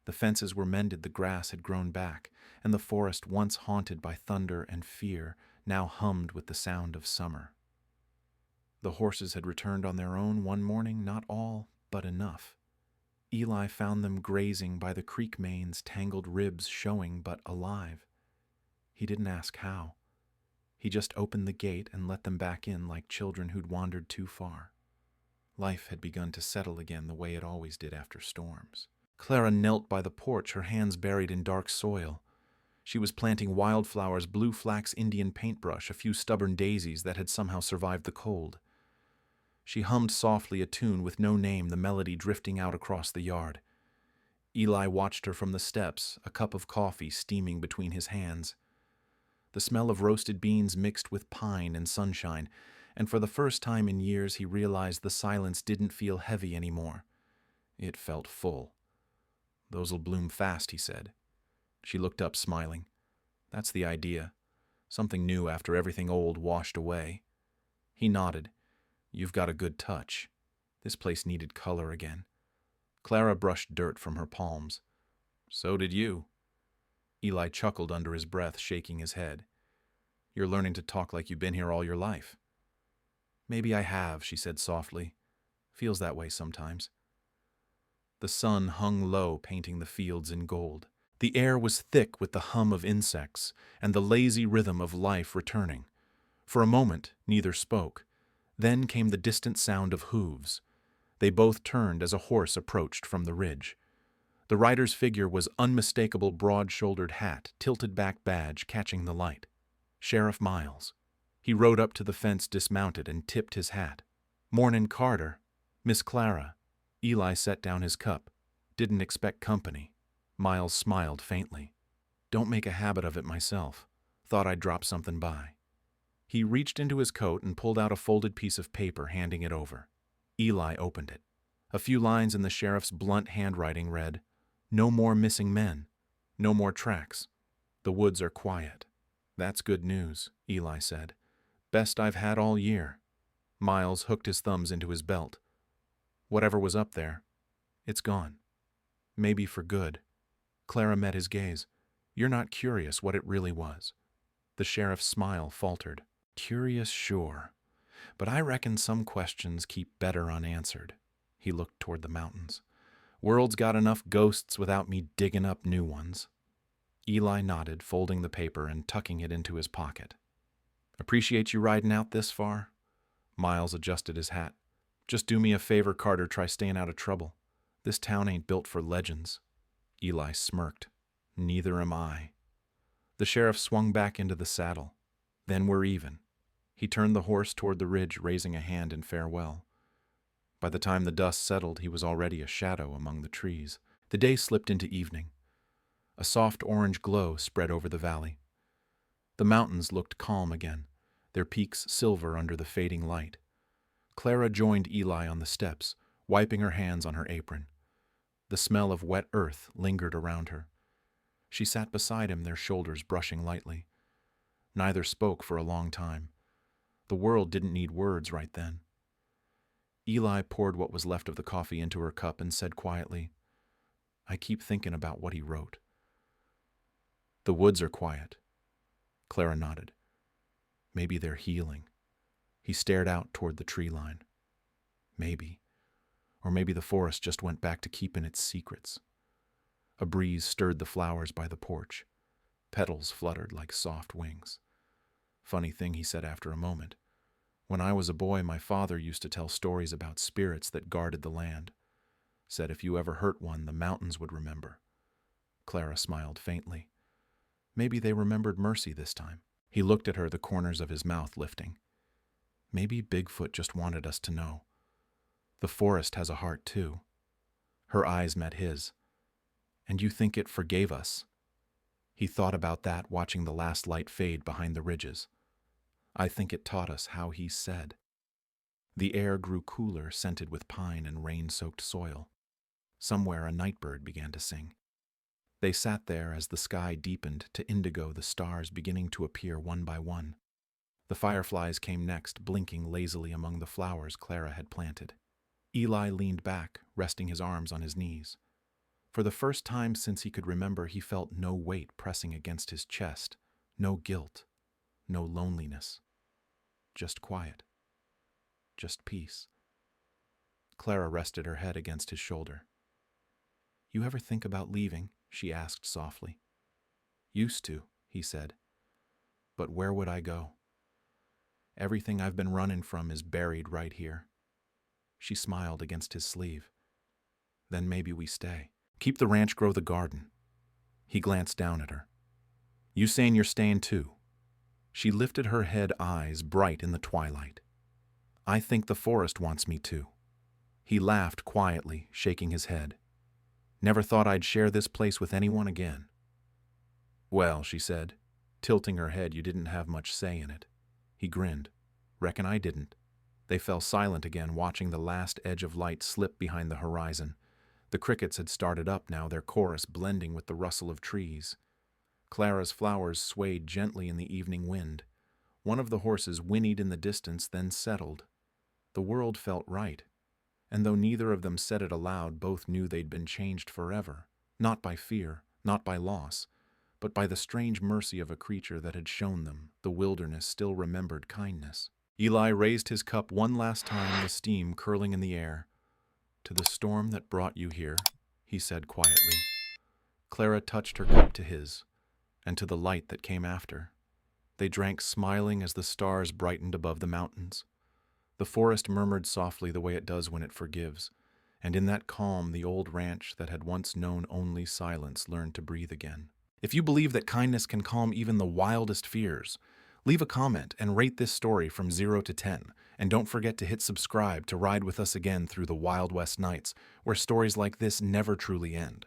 The fences were mended, the grass had grown back, and the forest, once haunted by thunder and fear, now hummed with the sound of summer. The horses had returned on their own one morning, not all, but enough. Eli found them grazing by the creek mains, tangled ribs showing but alive. He didn't ask how. He just opened the gate and let them back in like children who'd wandered too far. Life had begun to settle again the way it always did after storms. Clara knelt by the porch, her hands buried in dark soil. She was planting wildflowers, blue flax Indian paintbrush, a few stubborn daisies that had somehow survived the cold. She hummed softly a tune with no name, the melody drifting out across the yard. Eli watched her from the steps, a cup of coffee steaming between his hands. The smell of roasted beans mixed with pine and sunshine, and for the first time in years he realized the silence didn't feel heavy anymore. It felt full. "Those'll bloom fast," he said. She looked up, smiling. "That's the idea. Something new after everything old washed away." He nodded. "You've got a good touch. This place needed color again." Clara brushed dirt from her palms. "So did you." Eli chuckled under his breath, shaking his head. "You're learning to talk like you've been here all your life." "Maybe I have," she said softly. "Feels that way sometimes." The sun hung low, painting the fields in gold. The air was thick with the hum of insects and the lazy rhythm of life returning. For a moment, neither spoke. Then came the distant sound of hooves. They both turned as a horse approached from the ridge. The rider's figure was unmistakable, broad-shouldered hat, tilted-back badge catching the light. Sheriff Miles. He rode up to the fence, dismounted, and tipped his hat. "Mornin', Carter. Miss Clara." Eli set down his cup. "Didn't expect company." Miles smiled faintly. "Don't make a habit of it myself. Thought I'd drop something by." He reached into his coat and pulled out a folded piece of paper, handing it over. Eli opened it. A few lines in the sheriff's blunt handwriting read, "No more missing men. No more tracks. The woods are quiet." "That's good news," Eli said. "Best I've had all year." Miles hooked his thumbs into his belt. Whatever was up there, it's gone. Maybe for good. Clara met his gaze. You're not curious what it really was. The sheriff's smile faltered. Curious, sure. But I reckon some questions keep better unanswered. He looked toward the mountains. World's got enough ghosts without me digging up new ones. Eli nodded, folding the paper and tucking it into his pocket. Appreciate you riding out this far? Miles adjusted his hat. Just do me a favor, Carter, try staying out of trouble. This town ain't built for legends. Eli smirked. Neither am I. The sheriff swung back into the saddle. Then we're even. He turned the horse toward the ridge, raising a hand in farewell. By the time the dust settled, he was already a shadow among the trees. The day slipped into evening. A soft orange glow spread over the valley. The mountains looked calm again, their peaks silver under the fading light. Clara joined Eli on the steps, wiping her hands on her apron. The smell of wet earth lingered around her. She sat beside him, their shoulders brushing lightly. Neither spoke for a long time. The world didn't need words right then. Eli poured what was left of the coffee into her cup and said quietly, I keep thinking about what he wrote. The woods are quiet. Clara nodded. Maybe they're healing. He stared out toward the tree line. Maybe. Or maybe the forest just went back to keeping its secrets. A breeze stirred the flowers by the porch. Petals fluttered like soft wings. Funny thing, he said after a moment. When I was a boy, my father used to tell stories about spirits that guarded the land. Said if you ever hurt one, the mountains would remember. Clara smiled faintly. Maybe they remembered mercy this time. He looked at her, the corners of his mouth lifting. Maybe Bigfoot just wanted us to know. The forest has a heart, too. Her eyes met his. And you think it forgave us? He thought about that, watching the last light fade behind the ridges. I think it taught us how he said. The air grew cooler, scented with pine and rain-soaked soil. Somewhere a nightbird began to sing. They sat there as the sky deepened to indigo, the stars beginning to appear one by one. The fireflies came next, blinking lazily among the flowers Clara had planted. Eli leaned back, resting his arms on his knees. For the first time since he could remember, he felt no weight pressing against his chest, no guilt, no loneliness. Just quiet. Just peace. Clara rested her head against his shoulder. You ever think about leaving? She asked softly. Used to, he said. But where would I go? Everything I've been running from is buried right here. She smiled against his sleeve. Then maybe we stay. Keep the ranch, grow the garden. He glanced down at her. You saying you're staying too? She lifted her head, eyes bright in the twilight. I think the forest wants me to. He laughed quietly, shaking his head. Never thought I'd share this place with anyone again. Well, she said, tilting her head, you didn't have much say in it. He grinned. Reckon I didn't. They fell silent again, watching the last edge of light slip behind the horizon. The crickets had started up now, their chorus blending with the rustle of trees. Clara's flowers swayed gently in the evening wind. One of the horses whinnied in the distance, then settled. The world felt right, and though neither of them said it aloud, both knew they'd been changed forever, not by fear, not by loss, but by the strange mercy of a creature that had shown them the wilderness still remembered kindness. Eli raised his cup one last time, the steam curling in the air. To the storm that brought you here, he said quietly. Clara touched her cup to his, and to the light that came after. They drank smiling as the stars brightened above the mountains. The forest murmured softly the way it does when it forgives, and in that calm the old ranch that had once known only silence learned to breathe again. If you believe that kindness can calm even the wildest fears, leave a comment and rate this story from 0 to 10, and don't forget to hit subscribe to ride with us again through the Wild West nights, where stories like this never truly end.